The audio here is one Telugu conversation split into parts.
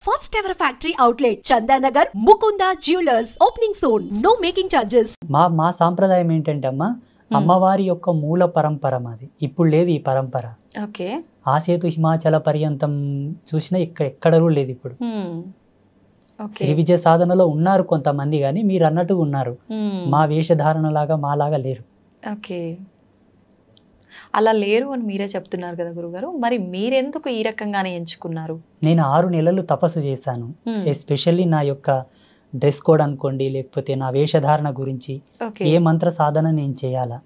First ever factory outlet, Chandanagar, Mukunda Jewelers, opening soon. No making charges. మా సాంప్రదాయం ఏంటంటే అమ్మ, అమ్మవారి యొక్క మూల పరంపర మాది. ఇప్పుడు లేదు ఈ పరంపర. ఓకే. ఆసేతు హిమాచల పర్యంతం చూసినా ఎక్కడూ లేదు ఇప్పుడు. శ్రీ విజయ సాధనలో ఉన్నారు కొంతమంది, కానీ మీరు అన్నట్టుగా ఉన్నారు. మా వేషధారణ లాగా మాలాగా లేరు. ఓకే, అలా లేరు అని మీరే చెప్తున్నారు కదా గురుగారు. మరి మీరెందుకు ఈ రకంగానే ఎంచుకున్నారు? నేను 6 నెలలు తపస్సు చేశాను. ఎస్పెషల్లీ నా యొక్క డ్రెస్ కోడ్ అనుకోండి, లేకపోతే నా వేషధారణ గురించి, ఏ మంత్ర సాధన నేను చేయాలా,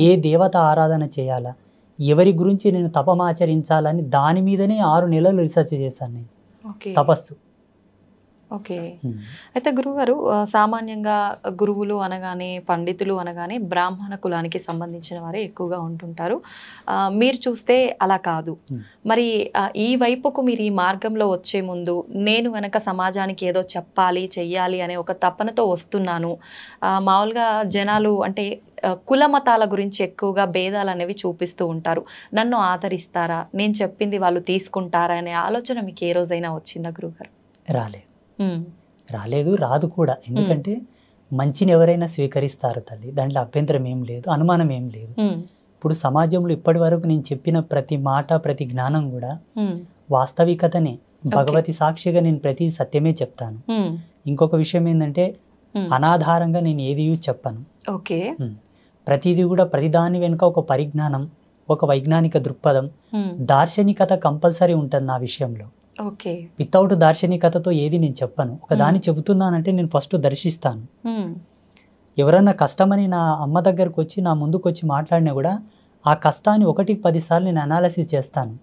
ఏ దేవత ఆరాధన చేయాలా, ఎవరి గురించి నేను తపమాచరించాలని దాని మీదనే 6 నెలలు రీసెర్చ్ చేశాను నేను. తపస్సు. ఓకే. అయితే గురుగారు, సామాన్యంగా గురువులు అనగానే, పండితులు అనగానే బ్రాహ్మణ కులానికి సంబంధించిన వారే ఎక్కువగా ఉంటుంటారు. మీరు చూస్తే అలా కాదు. మరి ఈ వైపుకు మీరు ఈ మార్గంలో వచ్చే ముందు నేను గనక సమాజానికి ఏదో చెప్పాలి, చెయ్యాలి అనే ఒక తపనతో వస్తున్నాను. మామూలుగా జనాలు అంటే కుల మతాల గురించి ఎక్కువగా భేదాలు అనేవి చూపిస్తూ ఉంటారు. నన్ను ఆదరిస్తారా, నేను చెప్పింది వాళ్ళు తీసుకుంటారా అనే ఆలోచన మీకు ఏ రోజైనా వచ్చిందా గురుగారు? రాలేదు, రాదు కూడా. ఎందుకంటే మంచిని ఎవరైనా స్వీకరిస్తారు తల్లి, దాంట్లో అభ్యంతరం ఏం లేదు, అనుమానం ఏం లేదు. ఇప్పుడు సమాజంలో ఇప్పటి వరకు నేను చెప్పిన ప్రతి మాట, ప్రతి జ్ఞానం కూడా వాస్తవికతనే. భగవతి సాక్షిగా నేను ప్రతి సత్యమే చెప్తాను. ఇంకొక విషయం ఏంటంటే అనాధారంగా నేను ఏది చెప్పను. ప్రతిదీ కూడా ప్రతిదాని వెనుక ఒక పరిజ్ఞానం, ఒక వైజ్ఞానిక దృక్పథం, దార్శనికత కంపల్సరీ ఉంటుంది నా విషయంలో. వితౌట్ దార్శనికతతో ఏది నేను చెప్పను. ఒక దాన్ని చెబుతున్నానంటే నేను ఫస్ట్ దర్శిస్తాను. ఎవరన్నా కష్టమని నా అమ్మ దగ్గరకు వచ్చి నా ముందుకు వచ్చి మాట్లాడినా కూడా ఆ కష్టాన్ని 1కి 10 సార్లు నేను అనాలిసిస్ చేస్తాను.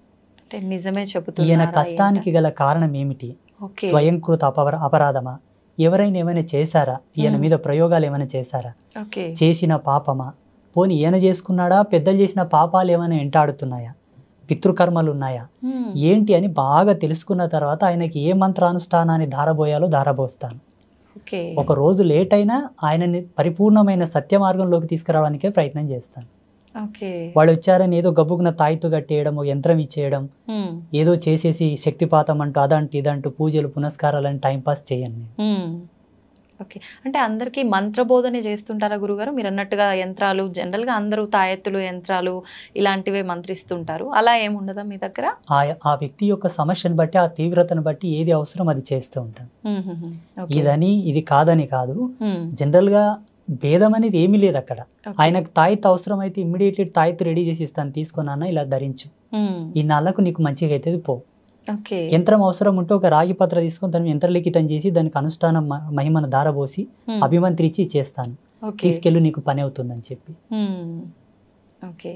ఈయన కష్టానికి గల కారణం ఏమిటి? స్వయంకృత అపరాధమా? ఎవరైనా ఏమైనా చేశారా? ఈయన మీద ప్రయోగాలు ఏమైనా చేశారా? చేసిన పాపమా? పోనీ ఈయన చేసుకున్నాడా? పెద్దలు చేసిన పాపాలు ఏమైనా వెంటాడుతున్నాయా? పితృకర్మలు ఉన్నాయా? ఏంటి అని బాగా తెలుసుకున్న తర్వాత ఆయనకి ఏ మంత్రానుష్ఠానాన్ని ధారబోయాలో ధారబోస్తాను. ఒక రోజు లేట్ అయినా ఆయనని పరిపూర్ణమైన సత్య మార్గంలోకి తీసుకురావడానికే ప్రయత్నం చేస్తాను. వాళ్ళు వచ్చారని ఏదో గబ్బుకున్న తాయితు కట్టేయడం, యంత్రం ఇచ్చేయడం, ఏదో చేసేసి శక్తిపాతం అంటూ అదంటూ ఇదంటూ పూజలు పునస్కారాలని టైంపాస్ చేయండి. ఓకే. అంటే అందరికీ మంత్రబోధనే చేస్తుంటారా గురుగారు? మీరు అన్నట్టుగా యంత్రాలు జనరల్గా అందరూ తాయెత్తులు, యంత్రాలు ఇలాంటివే మంత్రిస్తుంటారు. అలా ఏముండదా మీ దగ్గర? ఆ వ్యక్తి యొక్క సమస్యను బట్టి, ఆ తీవ్రతను బట్టి ఏది అవసరం అది చేస్తూ ఉంటాను. ఇదని ఇది కాదని కాదు. జనరల్ గా భేదం అనేది ఏమీ లేదు అక్కడ. ఆయనకు తాయెత్తు అవసరం అయితే ఇమ్మీడియట్లీ తాయెత్తు రెడీ చేసి ఇస్తాను, తీసుకున్నా ఇలా ధరించు, ఈ నాళ్ళకు నీకు మంచిగా అవుతుంది పో. యంత్రం అవసరం ఉంటే ఒక రాగి పత్ర తీసుకొని దాన్ని యంత్రలిఖితం చేసి దానికి అనుష్ఠానం మహిమను దారబోసి అభిమంత్రించి ఇచ్చేస్తాను, తీసుకెళ్ళు నీకు పని అవుతుందని చెప్పి. ఓకే.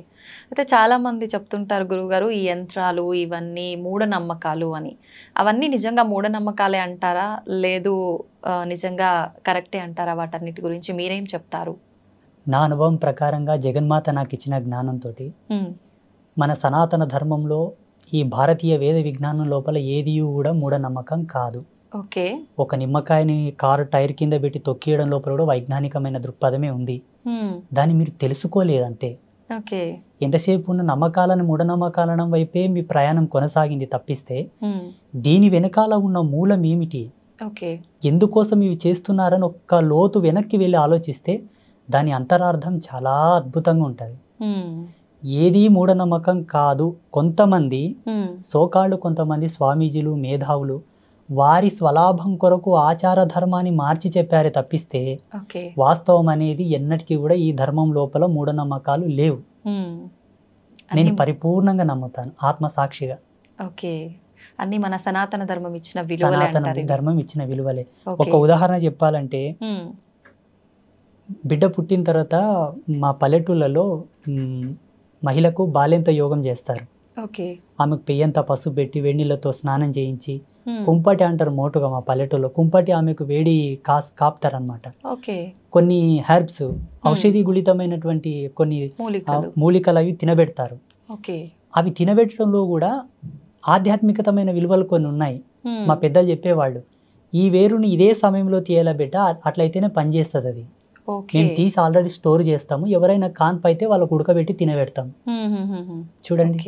అయితే చాలా మంది చెప్తుంటారు గురుగారు, ఈ యంత్రాలు ఇవన్నీ మూఢనమ్మకాలు అని. అవన్నీ నిజంగా మూఢనమ్మకాలే అంటారా, లేదు నిజంగా కరెక్టే అంటారా? వాటన్నిటి గురించి మీరేం చెప్తారు? నా అనుభవం ప్రకారంగా జగన్మాత నాకు ఇచ్చిన జ్ఞానంతో మన సనాతన ధర్మంలో ఈ భారతీయ వేద విజ్ఞానం లోపల ఏది కూడా మూఢనమ్మకం కాదు. ఒక నిమ్మకాయని కారు టైర్ కింద పెట్టి తొక్కియడం లోపల కూడా వైజ్ఞానికమైన దృక్పథమే ఉంది. దాన్ని మీరు తెలుసుకోలేదంతే. ఎంతసేపు ఉన్న నమ్మకాలను మూఢనమ్మకాలను వైపే మీ ప్రయాణం కొనసాగింది తప్పిస్తే దీని వెనకాల ఉన్న మూలం ఏమిటి, ఎందుకోసం ఇవి చేస్తున్నారని ఒక్క లోతు వెనక్కి వెళ్ళి ఆలోచిస్తే దాని అంతరార్థం చాలా అద్భుతంగా ఉంటుంది. ఏది మూఢనమ్మకం కాదు. కొంతమంది సోకాళ్ళు, కొంతమంది స్వామీజీలు, మేధావులు వారి స్వలాభం కొరకు ఆచార ధర్మాన్ని మార్చి చెప్పారే తప్పిస్తే వాస్తవం అనేది ఎన్నటికీ కూడా ఈ ధర్మం లోపల మూఢనమ్మకాలు లేవు. నేను పరిపూర్ణంగా నమ్ముతాను ఆత్మసాక్షిగా. అన్ని మన సనాతన ధర్మం ఇచ్చిన విలువలే. సనాతన ధర్మం ఇచ్చిన విలువలే. ఒక ఉదాహరణ చెప్పాలంటే, బిడ్డ పుట్టిన తర్వాత మా పల్లెటూళ్ళలో మహిళకు బాల్యంత యోగం చేస్తారు. ఆమెకు పెయ్యంత పసుపు పెట్టి వెన్నీళ్ళతో స్నానం చేయించి కుంపటి అంటారు మోటుగా మా పల్లెటూరులో. కుంపటి ఆమెకు వేడి కాపుతారనమాట. కొన్ని హెర్బ్స్, ఔషధి గుళితమైనటువంటి కొన్ని మూలికలు అవి తినబెడతారు. అవి తినబెట్టడంలో కూడా ఆధ్యాత్మికతమైన విలువలు కొన్ని ఉన్నాయి. మా పెద్దలు చెప్పేవాళ్ళు, ఈ వేరుని ఇదే సమయంలో తీయాల బిడ్డ, అట్లయితేనే పనిచేస్తుంది అది. మేము తీసి ఆల్రెడీ స్టోర్ చేస్తాము, ఎవరైనా కాన్పు అయితే వాళ్ళకు ఉడకబెట్టి తినబెడతాము. చూడండి,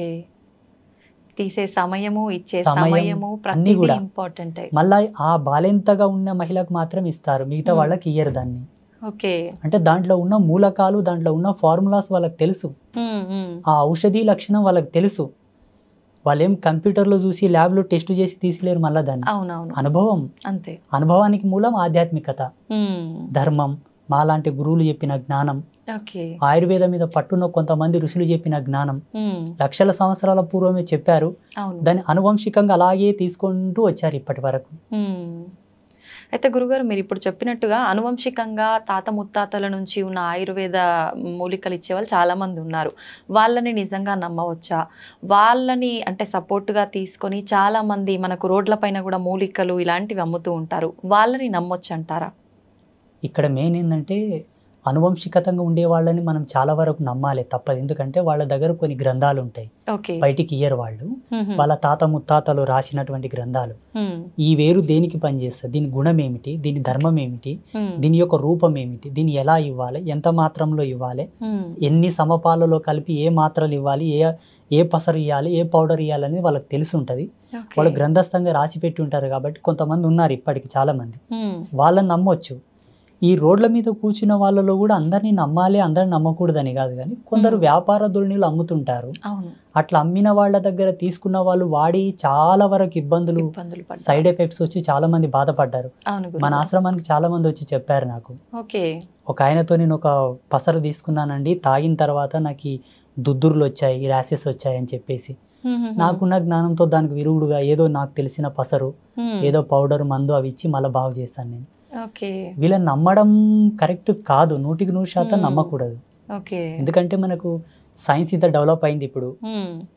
తీసే సమయము, ఇచ్చే సమయం సమయము అన్నీ ప్రతిదీ కూడా. ఇంపార్టెంట్. మళ్ళా ఆ బాలెంతగా ఉన్న మహిళకు మాత్రం ఇస్తారు, మిగతా వాళ్ళకి ఇయ్యరు దాన్ని. ఓకే. అంటే దాంట్లో ఉన్న మూలకాలు, దాంట్లో ఉన్న ఫార్ములాస్ వాళ్ళకి తెలుసు, ఆ ఔషధి లక్షణం వాళ్ళకి తెలుసు. వాళ్ళేం కంప్యూటర్లో చూసి ల్యాబ్లో టెస్ట్ చేసి తీసిలేరు మళ్ళీ దాన్ని. అవునవును, అనుభవం, అంతే. అనుభవానికి మూలం ఆధ్యాత్మికత, ధర్మం, మాలాంటి గురువులు చెప్పిన జ్ఞానం, ఓకే. ఆయుర్వేదం మీద పట్టున్న కొంతమంది ఋషులు చెప్పిన జ్ఞానం లక్షల సంవత్సరాల పూర్వమే చెప్పారు. అవును. దాన్ని అనువంశికంగా అలాగే తీసుకుంటూ వచ్చారు ఇప్పటి వరకు. అయితే గురుగారు, మీరు ఇప్పుడు చెప్పినట్టుగా అనువంశికంగా తాత ముత్తాతల నుంచి ఉన్న ఆయుర్వేద మూలికలు ఇచ్చేవాళ్ళు చాలా మంది ఉన్నారు. వాళ్ళని నిజంగా నమ్మవచ్చా? వాళ్ళని అంటే సపోర్ట్గా తీసుకొని చాలా మంది మనకు రోడ్ల పైన కూడా మూలికలు ఇలాంటివి అమ్ముతూ ఉంటారు, వాళ్ళని నమ్మొచ్చు అంటారా? ఇక్కడ మెయిన్ ఏంటంటే అనువంశికతంగా ఉండే వాళ్ళని మనం చాలా వరకు నమ్మాలి, తప్పదు. ఎందుకంటే వాళ్ళ దగ్గర కొన్ని గ్రంథాలు ఉంటాయి, బయటికి ఇయ్యరు వాళ్ళు. వాళ్ళ తాత ముత్తాతలు రాసినటువంటి గ్రంథాలు, ఈ వేరు దేనికి పనిచేస్తుంది, దీని గుణం ఏమిటి, దీని ధర్మం ఏమిటి, దీని యొక్క రూపం ఏమిటి, దీన్ని ఎలా ఇవ్వాలి, ఎంత మాత్రంలో ఇవ్వాలి, ఎన్ని సమపాలలో కలిపి ఏ మాత్రలు ఇవ్వాలి, ఏ పసరు ఇవ్వాలి, ఏ పౌడర్ ఇవ్వాలని వాళ్ళకి తెలిసి ఉంటుంది. వాళ్ళు గ్రంథస్థంగా రాసి పెట్టి ఉంటారు. కాబట్టి కొంతమంది ఉన్నారు ఇప్పటికి చాలా మంది, వాళ్ళని నమ్మొచ్చు. ఈ రోడ్ల మీద కూర్చున్న వాళ్ళలో కూడా అందరినీ నమ్మాలి, అందరిని నమ్మకూడదని కాదు, కానీ కొందరు వ్యాపార ధోరణిలు అమ్ముతుంటారు. అట్లా అమ్మిన వాళ్ళ దగ్గర తీసుకున్న వాళ్ళు వాడి చాలా వరకు ఇబ్బందులు, సైడ్ ఎఫెక్ట్స్ వచ్చి చాలా మంది బాధపడ్డారు. మన ఆశ్రమానికి చాలా మంది వచ్చి చెప్పారు నాకు. ఒక ఆయనతో నేను ఒక పసరు తీసుకున్నానండి, తాగిన తర్వాత నాకు దుద్దుర్లు వచ్చాయి, ర్యాషెస్ వచ్చాయి అని చెప్పేసి, నాకున్న జ్ఞానంతో దానికి విరుగుడుగా ఏదో నాకు తెలిసిన పసరు, ఏదో పౌడర్, మందు అవి ఇచ్చి మళ్ళీ బాగు చేశాను నేను. వీళ్ళని నమ్మడం కరెక్ట్ కాదు, 100% నమ్మకూడదు. ఎందుకంటే మనకు సైన్స్ ఇంత డెవలప్ అయింది ఇప్పుడు,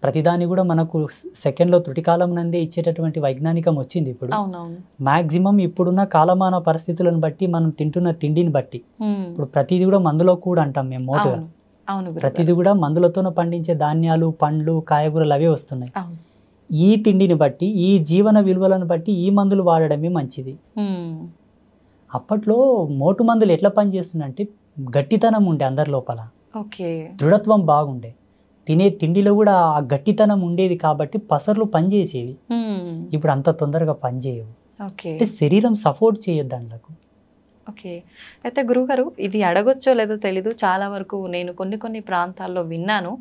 ప్రతిదాని కూడా మనకు సెకండ్లో త్రుటికాలం నందే ఇచ్చేటటువంటి వైజ్ఞానికం వచ్చింది ఇప్పుడు. మాక్సిమం ఇప్పుడున్న కాలమాన పరిస్థితులను బట్టి, మనం తింటున్న తిండిని బట్టి, ఇప్పుడు ప్రతిదీ కూడా మందులో కూడా అంటాం మేము మోటుగా, ప్రతిదీ కూడా మందులతోనే పండించే ధాన్యాలు, పండ్లు, కాయగూరలు అవే వస్తున్నాయి. ఈ తిండిని బట్టి, ఈ జీవన విలువలను బట్టి ఈ మందులు వాడడమే మంచిది. అప్పట్లో మోటు మందులు ఎట్లా పనిచేస్తుందంటే గట్టితనం ఉండే అందరి లోపల, దృఢత్వం బాగుండే, తినే తిండిలో కూడా ఆ గట్టితనం ఉండేది కాబట్టి పసర్లు పనిచేసేవి. ఇప్పుడు అంత తొందరగా పనిచేయవు, అంటే శరీరం సపోర్ట్ చేయదు దాంట్లకు. ఓకే. అయితే గురువుగారు, ఇది అడగొచ్చో లేదో తెలీదు, చాలా వరకు నేను కొన్ని ప్రాంతాల్లో విన్నాను.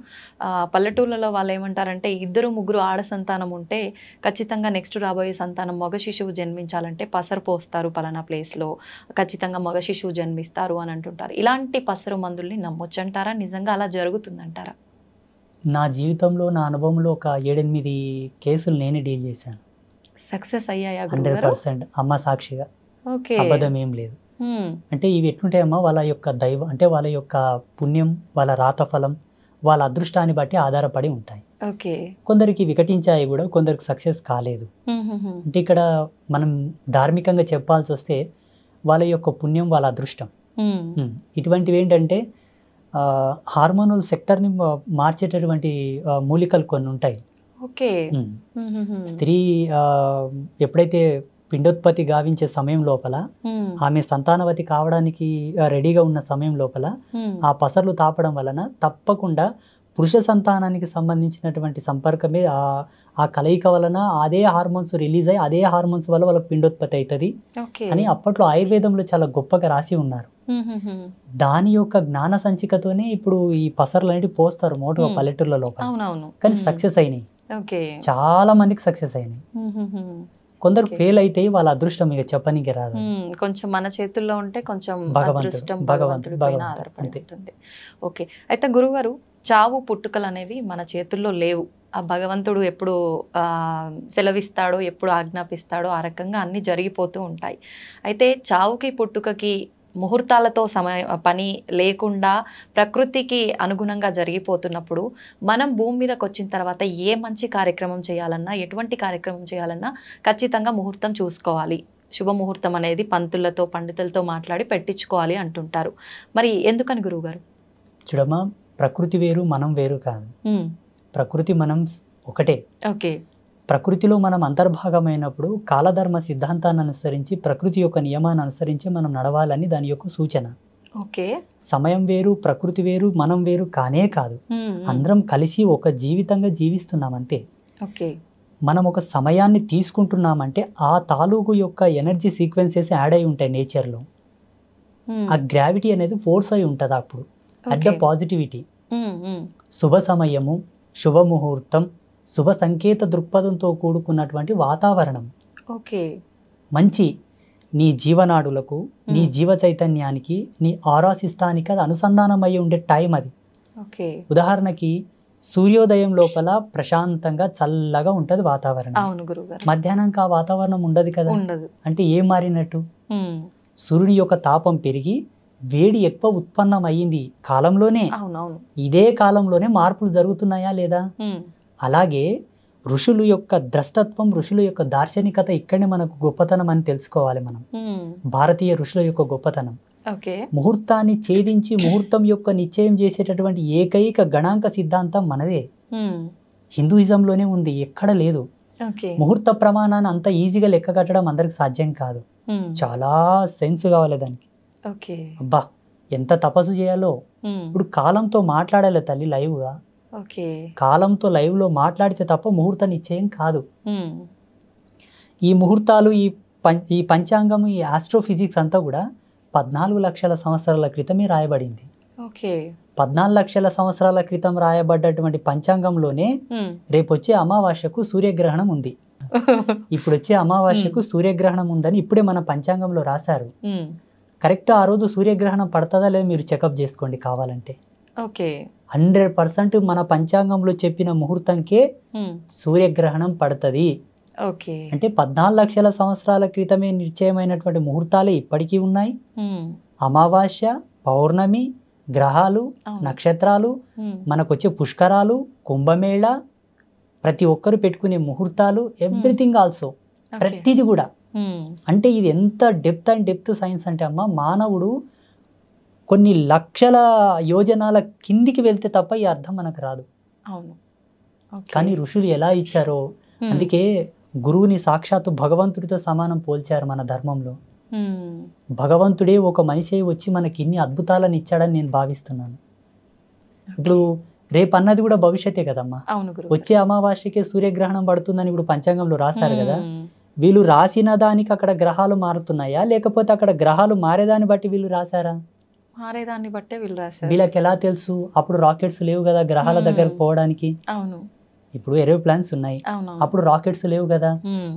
పల్లెటూళ్ళలో వాళ్ళు ఏమంటారంటే 2-3 ఆడ సంతానం ఉంటే ఖచ్చితంగా నెక్స్ట్ రాబోయే సంతానం మగ శిశువు జన్మించాలంటే పసరు పోస్తారు పలానా ప్లేస్లో, ఖచ్చితంగా మగ శిశువు జన్మిస్తారు అని అంటుంటారు. ఇలాంటి పసరు మందుల్ని నమ్మొచ్చంటారా? నిజంగా అలా జరుగుతుందంటారా? నా జీవితంలో, నా అనుభవంలో ఒక 7-8 కేసులు నేనే డీల్ చేశాను. సక్సెస్ అయ్యాయా? 100% అమ్మ సాక్షిగా, అబద్ధం ఏం లేదు. అంటే ఇవి ఎట్లుంటాయమ్మా, వాళ్ళ యొక్క దైవం అంటే వాళ్ళ యొక్క పుణ్యం, వాళ్ళ రాతఫలం, వాళ్ళ అదృష్టాన్ని బట్టి ఆధారపడి ఉంటాయి. కొందరికి వికటించాయి కూడా, కొందరికి సక్సెస్ కాలేదు. అంటే ఇక్కడ మనం ధార్మికంగా చెప్పాల్సి వస్తే వాళ్ళ యొక్క పుణ్యం, వాళ్ళ అదృష్టం. ఇటువంటివి ఏంటంటే హార్మోనల్ సెక్టర్ని మార్చేటటువంటి మూలికలు కొన్ని ఉంటాయి. స్త్రీ ఎప్పుడైతే పిండోత్పత్తి గావించే సమయం లోపల, ఆమె సంతానవతి కావడానికి రెడీగా ఉన్న సమయం లోపల ఆ పసర్లు తాపడం వలన తప్పకుండా పురుష సంతానానికి సంబంధించినటువంటి సంపర్కమే, ఆ కలయిక వలన అదే హార్మోన్స్ రిలీజ్ అయ్యి అదే హార్మోన్స్ వల్ల వాళ్ళకి పిండోత్పత్తి అవుతుంది అని అప్పట్లో ఆయుర్వేదంలో చాలా గొప్పగా రాసి ఉన్నారు. దాని యొక్క జ్ఞాన సంచికతోనే ఇప్పుడు ఈ పసర్లు అనేవి పోస్తారు మోటుగా పల్లెటూర్ల లోపల. కానీ సక్సెస్ అయినాయి, చాలా మందికి సక్సెస్ అయినాయి. కొందరు ఫెయిల్ అయితే వాళ్ళ అదృష్టం ఇక చెప్పనీకి రాదు. కొంచెం మన చేతుల్లో ఉంటే కొంచెం అదృష్టం భగవంతుడి పైన ఆధారపడి ఉంటుంది. ఓకే. అయితే గురుగారు, చావు పుట్టుకలు అనేవి మన చేతుల్లో లేవు. ఆ భగవంతుడు ఎప్పుడు సెలవిస్తాడో, ఎప్పుడు ఆజ్ఞాపిస్తాడో ఆ రకంగా అన్ని జరిగిపోతూ ఉంటాయి. అయితే చావుకి పుట్టుకకి ముహూర్తాలతో పని లేకుండా ప్రకృతికి అనుగుణంగా జరిగిపోతున్నప్పుడు మనం భూమి మీదకి వచ్చిన తర్వాత ఏ మంచి కార్యక్రమం చేయాలన్నా, ఎటువంటి కార్యక్రమం చేయాలన్నా ఖచ్చితంగా ముహూర్తం చూసుకోవాలి. శుభముహూర్తం అనేది పంతులతో, పండితులతో మాట్లాడి పెట్టించుకోవాలి అంటుంటారు. మరి ఎందుకని గురువుగారు? చూడమ్మా, ప్రకృతి వేరు, మనం వేరు కాదు. ప్రకృతి మనం ఒకటే. ప్రకృతిలో మనం అంతర్భాగమైనప్పుడు కాలధర్మ సిద్ధాంతాన్ని అనుసరించి, ప్రకృతి యొక్క నియమాన్ని అనుసరించి మనం నడవాలని దాని యొక్క సూచన. సమయం వేరు, ప్రకృతి వేరు, మనం వేరు కానే కాదు. అందరం కలిసి ఒక జీవితంగా జీవిస్తున్నాం అంతే. ఓకే. మనం ఒక సమయాన్ని తీసుకుంటున్నామంటే ఆ తాలూకు యొక్క ఎనర్జీ సీక్వెన్సెస్ యాడ్ అయి ఉంటాయి నేచర్లో. ఆ గ్రావిటీ అనేది ఫోర్స్ అయి ఉంటుంది అప్పుడు అట్ ద పాజిటివిటీ. శుభ సమయము, శుభముహూర్తం, శుభ సంకేత దృక్పథంతో కూడుకున్నటువంటి వాతావరణం, ఓకే, మంచి నీ జీవనాడులకు, నీ జీవ చైతన్యానికి, నీ ఆరా సిస్టానికి అది అనుసంధానం అయ్యి ఉండే టైం అది. ఓకే. ఉదాహరణకి సూర్యోదయం లోపల ప్రశాంతంగా చల్లగా ఉంటుంది వాతావరణం. అవును గురుగారు. మధ్యాహ్నంకి ఆ వాతావరణం ఉండదు కదా. ఉండదు. అంటే ఏం మారినట్టు? సూర్యుని యొక్క తాపం పెరిగి వేడి ఎక్కువ ఉత్పన్నం అయ్యింది కాలంలోనే. అవునవును. ఇదే కాలంలోనే మార్పులు జరుగుతున్నాయా లేదా? అలాగే ఋషుల యొక్క ద్రష్టత్వం, ఋషుల యొక్క దార్శనికత ఇక్కడనే మనకు గొప్పతనం అని తెలుసుకోవాలి మనం. భారతీయ ఋషుల యొక్క గొప్పతనం. ముహూర్తాన్ని ఛేదించి ముహూర్తం యొక్క నిశ్చయం చేసేటటువంటి ఏకైక గణాంక సిద్ధాంతం మనదే. హిందూయిజంలోనే ఉంది, ఎక్కడ లేదు. ముహూర్త ప్రమాణాన్ని అంత ఈజీగా లెక్క కట్టడం అందరికి సాధ్యం కాదు. చాలా సెన్స్ కావాలి దానికి. అబ్బా ఎంత తపస్సు చేయాలో. ఇప్పుడు కాలంతో మాట్లాడాలి తల్లి లైవ్గా. కాలంతో లైవ్లో మాట్లాడితే తప్ప ముహూర్త నిశ్చయం కాదు. ఈ ముహూర్తాలు, ఈ పంచాంగం, ఈ ఆస్ట్రోఫిజిక్స్ అంతా కూడా 14 లక్షల సంవత్సరాల క్రితమే రాయబడింది. 14 లక్షల సంవత్సరాల క్రితం రాయబడ్డటువంటి పంచాంగంలోనే రేపు వచ్చే అమావాస్యకు సూర్యగ్రహణం ఉంది, ఇప్పుడు వచ్చే అమావాస్యకు సూర్యగ్రహణం ఉందని ఇప్పుడే మన పంచాంగంలో రాశారు. కరెక్ట్ ఆ రోజు సూర్యగ్రహణం పడుతుందా లేదా మీరు చెకప్ చేసుకోండి కావాలంటే. 100% మన పంచాంగంలో చెప్పిన ముహూర్తంకే సూర్యగ్రహణం పడుతుంది. అంటే 14 లక్షల సంవత్సరాల క్రితమే నిశ్చయమైనటువంటి ముహూర్తాలే ఇప్పటికీ ఉన్నాయి. అమావాస్య, పౌర్ణమి, గ్రహాలు, నక్షత్రాలు, మనకొచ్చే పుష్కరాలు, కుంభమేళ, ప్రతి ఒక్కరు పెట్టుకునే ముహూర్తాలు, ఎవ్రీథింగ్ ఆల్సో, ప్రతిది కూడా. అంటే ఇది ఎంత డెప్త్ అండ్ డెప్త్ సైన్స్ అంటే అమ్మ, మానవుడు కొన్ని లక్షల యోజనాల కిందికి వెళ్తే తప్ప ఈ అర్థం మనకు రాదు. కానీ ఋషులు ఎలా ఇచ్చారో, అందుకే గురువుని సాక్షాత్తు భగవంతుడితో సమానం పోల్చారు మన ధర్మంలో. భగవంతుడే ఒక మనిషి వచ్చి మనకి ఇన్ని అద్భుతాలను ఇచ్చాడని నేను భావిస్తున్నాను. ఇప్పుడు రేపు అన్నది కూడా భవిష్యత్తే కదమ్మా. వచ్చే అమావాస్యకే సూర్యగ్రహణం పడుతుందని ఇప్పుడు పంచాంగంలో రాశారు కదా. వీళ్ళు రాసిన దానికి అక్కడ గ్రహాలు మారుతున్నాయా, లేకపోతే అక్కడ గ్రహాలు మారేదాన్ని బట్టి వీళ్ళు రాశారా? మారేదాన్ని బట్టే వీళ్ళు రాశారు. వీళ్ళకి ఎలా తెలుసు? అప్పుడు రాకెట్స్ లేవు కదా గ్రహాల దగ్గర పోవడానికి. ఇప్పుడు ఏరోప్లాన్స్ ఉన్నాయి, అప్పుడు రాకెట్స్ లేవు కదా.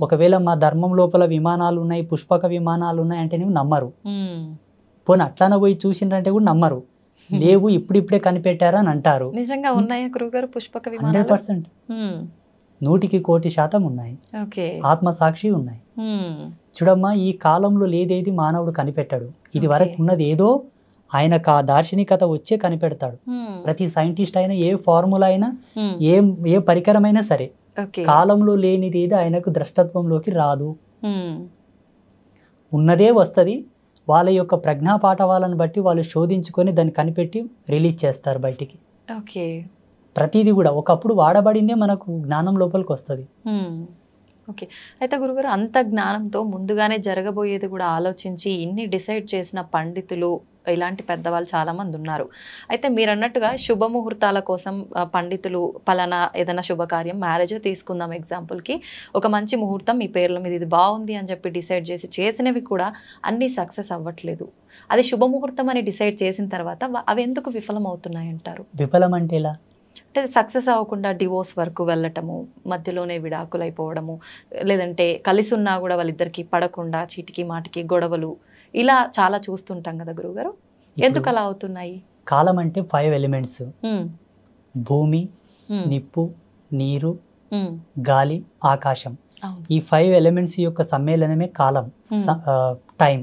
ఒకవేళ మా ధర్మం లోపల విమానాలు ఉన్నాయి, పుష్పక విమానాలు ఉన్నాయి అంటే నువ్వు నమ్మరు. పోనీ అట్లానే పోయి చూసిండ్రంటే కూడా నమ్మరు. లేవు, ఇప్పుడిప్పుడే కనిపెట్టారా అని అంటారు. నిజంగా ఉన్నాయా గురుగారు పుష్పక విమానాలు? 100%, 100% ఉన్నాయి. ఆత్మసాక్షి ఉన్నాయి. చూడమ్మా, ఈ కాలంలో లేదేది మానవుడు కనిపెట్టాడు. ఇది వరకు ఉన్నది ఏదో ఆయనకు ఆ దార్శనికత వచ్చే కనిపెడతాడు. ప్రతి సైంటిస్ట్ అయినా, ఏ ఫార్ములా అయినా, ఏ పరికరమైనా సరే కాలంలో లేనిది ఏది ఆయనకు ద్రష్టత్వంలోకి రాదు. ఉన్నదే వస్తుంది. వాళ్ళ యొక్క ప్రజ్ఞా పాఠవాలను బట్టి వాళ్ళు శోధించుకొని దాన్ని కనిపెట్టి రిలీజ్ చేస్తారు బయటికి. ప్రతిదీ కూడా ఒకప్పుడు వాడబడిందే మనకు జ్ఞానం లోపలికి వస్తుంది. ఓకే. అయితే గురుగారు, అంత జ్ఞానంతో ముందుగానే జరగబోయేది కూడా ఆలోచించి ఇన్ని డిసైడ్ చేసిన పండితులు, ఇలాంటి పెద్దవాళ్ళు చాలా మంది ఉన్నారు. అయితే మీరు అన్నట్టుగా శుభముహూర్తాల కోసం పండితులు పలానా ఏదైనా శుభకార్యం, మ్యారేజ్ తీసుకుందాం ఎగ్జాంపుల్కి, ఒక మంచి ముహూర్తం మీ పేర్ల మీద ఇది బాగుంది అని చెప్పి డిసైడ్ చేసి చేసినవి కూడా అన్నీ సక్సెస్ అవ్వట్లేదు. అది శుభముహూర్తం అని డిసైడ్ చేసిన తర్వాత అవి ఎందుకు విఫలం అవుతున్నాయి అంటారు? విఫలం అంటే ఎలా? అంటే సక్సెస్ అవ్వకుండా డివోర్స్ వరకు వెళ్ళటము, మధ్యలోనే విడాకులు అయిపోవడము, లేదంటే కలిసి ఉన్నా కూడా వాళ్ళిద్దరికి పడకుండా చీటికి మాటికి గొడవలు, ఇలా చాలా చూస్తుంటాం కదా గురువుగారు. ఎందుకు అలా అవుతున్నాయి? కాలం అంటే 5 ఎలిమెంట్స్: భూమి, నిప్పు, నీరు, గాలి, ఆకాశం. ఈ 5 ఎలిమెంట్స్ యొక్క సమ్మేళనమే కాలం, టైం.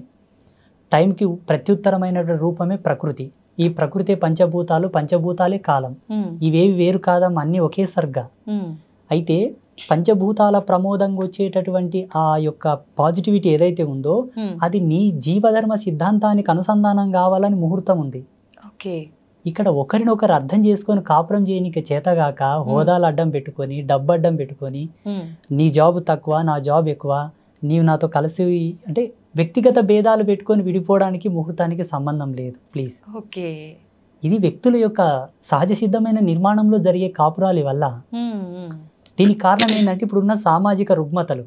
టైంకి ప్రత్యుత్తరమైన రూపమే ప్రకృతి. ఈ ప్రకృతి పంచభూతాలు, పంచభూతాలే కాలం. ఇవేవి వేరు కాదమ్మా, అన్నీ ఒకే సర్గ. అయితే పంచభూతాల ప్రమోదంగా వచ్చేటటువంటి ఆ యొక్క పాజిటివిటీ ఏదైతే ఉందో అది నీ జీవధర్మ సిద్ధాంతానికి అనుసంధానం కావాలని ముహూర్తం ఉంది. ఇక్కడ ఒకరినొకరు అర్థం చేసుకొని కాపురం చేయనికి చేతగాక హోదాలు అడ్డం పెట్టుకొని, డబ్బు అడ్డం పెట్టుకొని, నీ జాబ్ తక్కువ, నా జాబ్ ఎక్కువ, నీవు నాతో కలిసి అంటే వ్యక్తిగత భేదాలు పెట్టుకొని విడిపోవడానికి ముహూర్తానికి సంబంధం లేదు. ప్లీజ్. ఇది వ్యక్తుల యొక్క సహజ సిద్ధమైన నిర్మాణంలో జరిగే కాపురాలి వల్ల. దీనికి కారణం ఏంటంటే ఇప్పుడున్న సామాజిక రుగ్మతలు,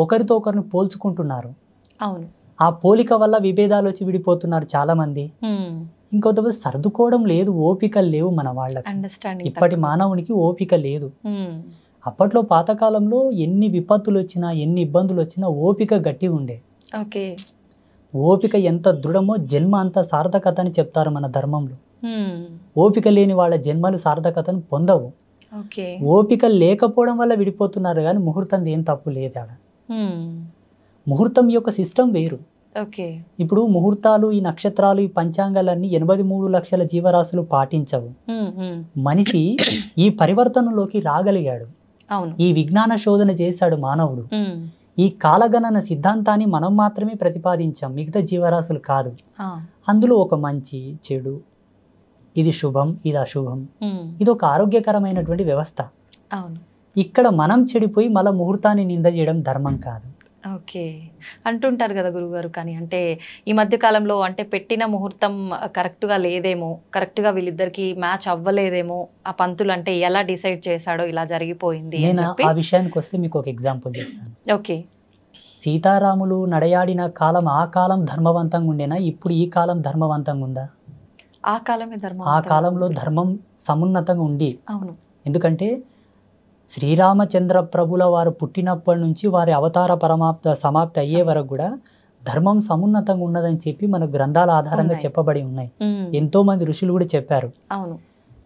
ఒకరితో ఒకరిని పోల్చుకుంటున్నారు. అవును. ఆ పోలిక వల్ల విభేదాలు వచ్చి విడిపోతున్నారు చాలా మంది. ఇంకొంతమంది సర్దుకోవడం లేదు, ఓపికలు లేవు మన వాళ్ళకి. ఇప్పటి మానవునికి ఓపిక లేదు. అప్పట్లో పాతకాలంలో ఎన్ని విపత్తులు వచ్చినా, ఎన్ని ఇబ్బందులు వచ్చినా ఓపిక గట్టి ఉండే. ఓపిక ఎంత దృఢమో జన్మ అంత సార్థకత అని చెప్తారు మన ధర్మంలో. ఓపిక లేని వాళ్ళ జన్మలు సార్థకతను పొందవు. ఓపిక లేకపోవడం వల్ల విడిపోతున్నారు, కానీ ముహూర్తం ఏం తప్పు లేదు ఆడ. ముహూర్తం యొక్క సిస్టమ్ వేరు. ఇప్పుడు ముహూర్తాలు, ఈ నక్షత్రాలు, ఈ పంచాంగాలన్నీ 83 లక్షల జీవరాశులు పాటించవు. మనిషి ఈ పరివర్తనలోకి రాగలిగాడు. ఈ విజ్ఞాన శోధన చేశాడు మానవుడు. ఈ కాలగణన సిద్ధాంతాన్ని మనం మాత్రమే ప్రతిపాదించాం, మిగతా జీవరాశులు కాదు. అందులో ఒక మంచి చెడు, ఇది శుభం, ఇది అశుభం, ఇది ఒక ఆరోగ్యకరమైనటువంటి వ్యవస్థ. ఇక్కడ మనం చెడిపోయి మళ్ళీ ముహూర్తాన్ని నింద చేయడం ధర్మం కాదు. అంటుంటారు కదా గురుగారు. కానీ అంటే ఈ మధ్య కాలంలో అంటే పెట్టిన ముహూర్తం కరెక్ట్గా లేదేమో, కరెక్ట్గా వీళ్ళిద్దరికి మ్యాచ్ అవ్వలేదేమో, ఆ పంతులు అంటే ఎలా డిసైడ్ చేశాడో ఇలా జరిగిపోయింది. ఆ విషయానికి వస్తే మీకు ఒక ఎగ్జాంపుల్ చేస్తాను. సీతారాములు నడయాడిన కాలం, ఆ కాలం ధర్మవంతంగా ఉండేనా? ఇప్పుడు ఈ కాలం ధర్మవంతంగా ఉందా? ఆ కాలమే ధర్మం. ఆ కాలంలో ధర్మం సమున్నతంగా ఉండి. అవును. ఎందుకంటే శ్రీరామచంద్ర ప్రభుల వారు పుట్టినప్పటి నుంచి వారి అవతార సమాప్తి అయ్యే వరకు కూడా ధర్మం సమున్నతంగా ఉన్నదని చెప్పి మన గ్రంథాల ఆధారంగా చెప్పబడి ఉన్నాయి. ఎంతో మంది ఋషులు కూడా చెప్పారు.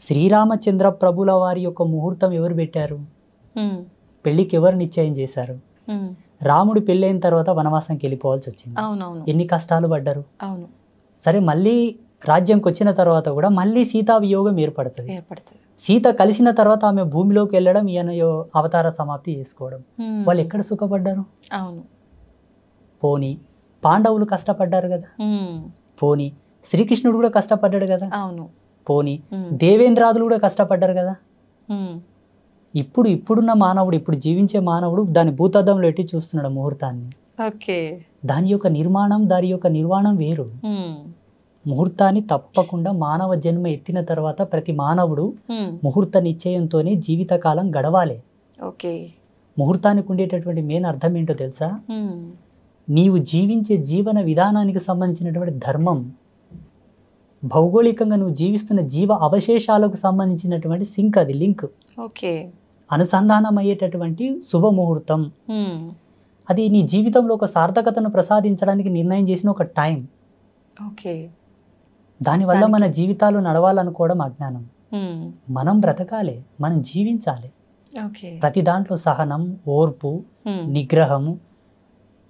శ్రీరామచంద్ర ప్రభుల వారి యొక్క ముహూర్తం ఎవరు పెట్టారు? పెళ్లికి ఎవరు నిశ్చయం చేశారు? రాముడు పెళ్ళైన తర్వాత వనవాసంకి వెళ్ళిపోవాల్సి వచ్చింది. ఎన్ని కష్టాలు పడ్డారు. సరే, మళ్ళీ రాజ్యంకి వచ్చిన తర్వాత కూడా మళ్ళీ సీతా వియోగం ఏర్పడుతుంది. సీత కలిసిన తర్వాత ఆమె భూమిలోకి వెళ్ళడం, ఈయన అవతార సమాప్తి చేసుకోవడం. వాళ్ళు ఎక్కడ సుఖపడ్డారు? పోనీ పాండవులు కష్టపడ్డారు కదా, పోనీ శ్రీకృష్ణుడు కూడా కష్టపడ్డాడు కదా, పోనీ దేవేంద్రాదులు కూడా కష్టపడ్డారు కదా. ఇప్పుడున్న మానవుడు, ఇప్పుడు జీవించే మానవుడు దాని భూతద్దంలో ఎట్టి చూస్తున్నాడు ముహూర్తాన్ని. దాని యొక్క నిర్మాణం, దాని యొక్క నిర్వాణం వేరు. ముహూర్తాన్ని తప్పకుండా మానవ జన్మ ఎత్తిన తర్వాత ప్రతి మానవుడు ముహూర్త నిశ్చయంతోనే జీవితకాలం గడవాలి. ముహూర్తానికి ఉండేటటువంటి మెయిన్ అర్థం ఏంటో తెలుసా? నీవు జీవించే జీవన విధానానికి సంబంధించినటువంటి ధర్మం, భౌగోళికంగా నువ్వు జీవిస్తున్న జీవ అవశేషాలకు సంబంధించినటువంటి సింక్, అది లింక్, అనుసంధానం అయ్యేటటువంటి శుభముహూర్తం. అది నీ జీవితంలో ఒక సార్థకతను ప్రసాదించడానికి నిర్ణయం చేసిన ఒక టైం. దానివల్ల మన జీవితాలు నడవాలనుకోవడం అజ్ఞానం. మనం బ్రతకాలి, మనం జీవించాలి. ప్రతి దాంట్లో సహనం, ఓర్పు, నిగ్రహము,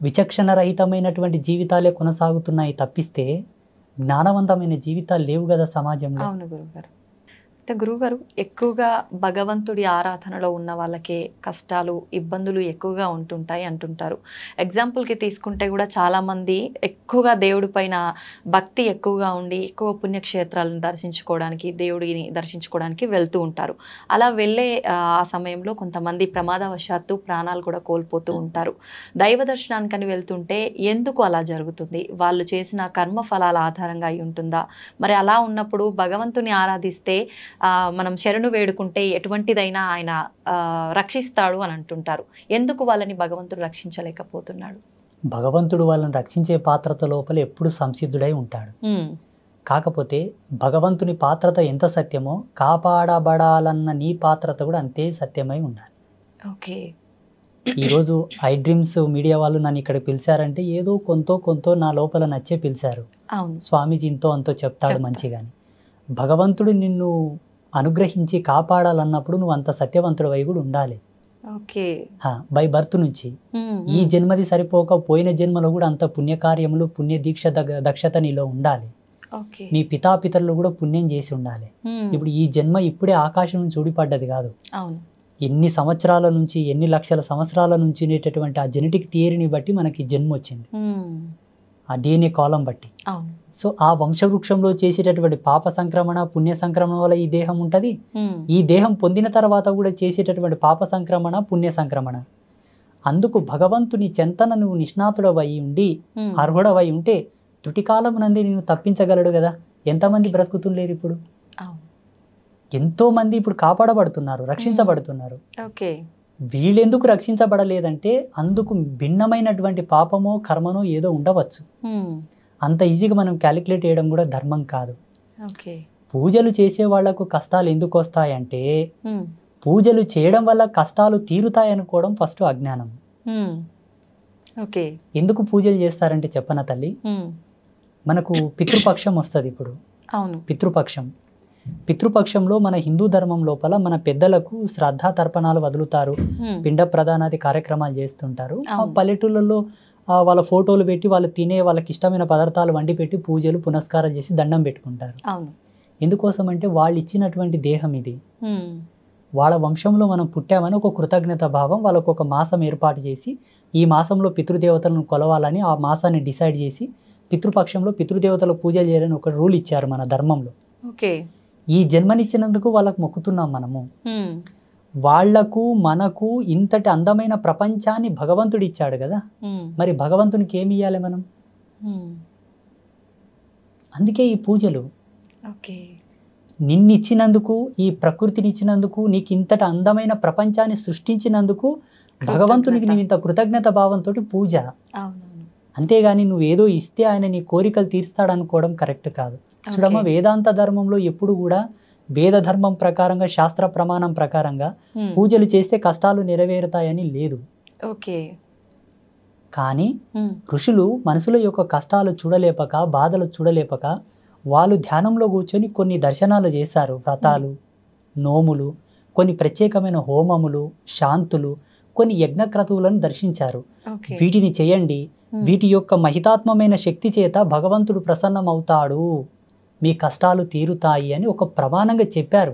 విచక్షణ రహితమైనటువంటి జీవితాలే కొనసాగుతున్నాయి తప్పిస్తే జ్ఞానవంతమైన జీవితాలు లేవు కదా సమాజంలో. గురువుగారు, ఎక్కువగా భగవంతుడి ఆరాధనలో ఉన్న వాళ్ళకే కష్టాలు, ఇబ్బందులు ఎక్కువగా ఉంటుంటాయి అంటుంటారు. ఎగ్జాంపుల్కి తీసుకుంటే కూడా చాలామంది ఎక్కువగా దేవుడి పైన భక్తి ఎక్కువగా ఉండి ఎక్కువ పుణ్యక్షేత్రాలను దర్శించుకోవడానికి, దేవుడిని దర్శించుకోవడానికి వెళ్తూ ఉంటారు. అలా వెళ్ళే ఆ సమయంలో కొంతమంది ప్రమాదవశాత్తు ప్రాణాలు కూడా కోల్పోతూ ఉంటారు. దైవ దర్శనానికని వెళ్తుంటే ఎందుకు అలా జరుగుతుంది? వాళ్ళు చేసిన కర్మ ఫలాల ఆధారంగా అయి ఉంటుందా? మరి అలా ఉన్నప్పుడు భగవంతుని ఆరాధిస్తే, మనం శరణు వేడుకుంటే ఎటువంటిదైనా ఆయన రక్షిస్తాడు అని అంటుంటారు. ఎందుకు వాళ్ళని భగవంతుడు రక్షించలేకపోతున్నాడు? భగవంతుడు వాళ్ళని రక్షించే పాత్రత లోపల ఎప్పుడు సంసిద్ధుడై ఉంటాడు. కాకపోతే భగవంతుని పాత్రత ఎంత సత్యమో కాపాడబడాలన్న నీ పాత్రత కూడా అంతే సత్యమై ఉండాలి. ఈరోజు ఐ డ్రీమ్స్ మీడియా వాళ్ళు నన్ను ఇక్కడ పిలిచారంటే ఏదో కొంతో నా లోపల నచ్చే పిలిచారు. స్వామీజీ ఇంతో అంతో చెప్తాడు మంచిగాని. భగవంతుడు నిన్ను అనుగ్రహించి కాపాడాలన్నప్పుడు నువ్వు అంత సత్యవంతుడు వై కూడా ఉండాలి. బై బర్త్ నుంచి ఈ జన్మది సరిపోక పోయిన జన్మలో కూడా అంత పుణ్యకార్యములు, పుణ్య దీక్ష దక్షత నీలో ఉండాలి. నీ పితాపితరులు కూడా పుణ్యం చేసి ఉండాలి. ఇప్పుడు ఈ జన్మ ఇప్పుడే ఆకాశం నుంచి ఊడిపడ్డది కాదు. ఎన్ని సంవత్సరాల నుంచి, ఎన్ని లక్షల సంవత్సరాల నుంచి ఉండేటటువంటి ఆ జెనెటిక్ థియరీని బట్టి మనకి జన్మ వచ్చింది, ఆ DNA కాలం బట్టి. సో ఆ వంశవృక్షంలో చేసేటటువంటి పాప సంక్రమణ, పుణ్య సంక్రమణ వల్ల ఈ దేహం ఉంటుంది. ఈ దేహం పొందిన తర్వాత కూడా చేసేటటువంటి పాప సంక్రమణ, పుణ్య సంక్రమణ. అందుకు భగవంతుని చెంతన నువ్వు నిష్ణాతుడవై ఉండి, అర్హుడవై ఉంటే త్రుటికాలం నంది నేను తప్పించగలడు కదా. ఎంతమంది బ్రతుకుతులేరు ఇప్పుడు? ఎంతో మంది ఇప్పుడు కాపాడబడుతున్నారు, రక్షించబడుతున్నారు. వీళ్ళెందుకు రక్షించబడలేదంటే అందుకు భిన్నమైనటువంటి పాపమో కర్మనో ఏదో ఉండవచ్చు. అంత ఈజీగా మనం క్యాలిక్యులేట్ చేయడం కూడా ధర్మం కాదు. పూజలు చేసే వాళ్లకు కష్టాలు ఎందుకు వస్తాయంటే పూజలు చేయడం వల్ల కష్టాలు తీరుతాయనుకోవడం ఫస్ట్ అజ్ఞానం. ఎందుకు పూజలు చేస్తారంటే చెప్పన తల్లి, మనకు పితృపక్షం వస్తుంది. ఇప్పుడు పితృపక్షంలో మన హిందూ ధర్మం లోపల మన పెద్దలకు శ్రద్ధా తర్పణాలు వదులుతారు, పిండ ప్రదానాది కార్యక్రమాలు చేస్తుంటారు. ఆ పల్లెటూళ్ళలో వాళ్ళ ఫోటోలు పెట్టి వాళ్ళు తినే వాళ్ళకి ఇష్టమైన పదార్థాలు వండి పెట్టి పూజలు పునస్కారాలు చేసి దండం పెట్టుకుంటారు. ఎందుకోసం అంటే వాళ్ళు ఇచ్చినటువంటి దేహం ఇది, వాళ్ళ వంశంలో మనం పుట్టామని ఒక కృతజ్ఞత భావం. వాళ్ళకు ఒక మాసం ఏర్పాటు చేసి ఈ మాసంలో పితృదేవతలను కొలవాలని ఆ మాసాన్ని డిసైడ్ చేసి పితృపక్షంలో పితృదేవతలకు పూజలు చేయాలని ఒక రూల్ ఇచ్చారు మన ధర్మంలో. ఈ జన్మనిచ్చినందుకు వాళ్ళకు మొక్కుతున్నాం మనము. వాళ్లకు మనకు ఇంతటి అందమైన ప్రపంచాన్ని భగవంతుడు ఇచ్చాడు కదా, మరి భగవంతునికి ఏమి ఇవ్వాలి మనం? అందుకే ఈ పూజలు. నిన్నిచ్చినందుకు, ఈ ప్రకృతిని ఇచ్చినందుకు, నీకు ఇంతటి అందమైన ప్రపంచాన్ని సృష్టించినందుకు భగవంతునికి నువ్వు ఇంత కృతజ్ఞత భావంతో పూజ. అంతేగాని నువ్వేదో ఇస్తే ఆయన నీ కోరికలు తీర్స్తాడనుకోవడం కరెక్ట్ కాదు. చూడమ్మ, వేదాంత ధర్మంలో ఎప్పుడు కూడా వేద ధర్మం ప్రకారంగా శాస్త్ర ప్రమాణం ప్రకారంగా పూజలు చేస్తే కష్టాలు నెరవేరుతాయని లేదు. కానీ ఋషులు మనుషుల యొక్క కష్టాలు చూడలేపక, బాధలు చూడలేపక వాళ్ళు ధ్యానంలో కూర్చొని కొన్ని దర్శనాలు చేశారు. వ్రతాలు, నోములు, కొన్ని ప్రత్యేకమైన హోమములు, శాంతులు, కొన్ని యజ్ఞక్రతువులను దర్శించారు. వీటిని చేయండి, వీటి యొక్క మహితాత్మమైన శక్తి చేత భగవంతుడు ప్రసన్నమవుతాడు, మీ కష్టాలు తీరుతాయి అని ఒక ప్రమాణంగా చెప్పారు.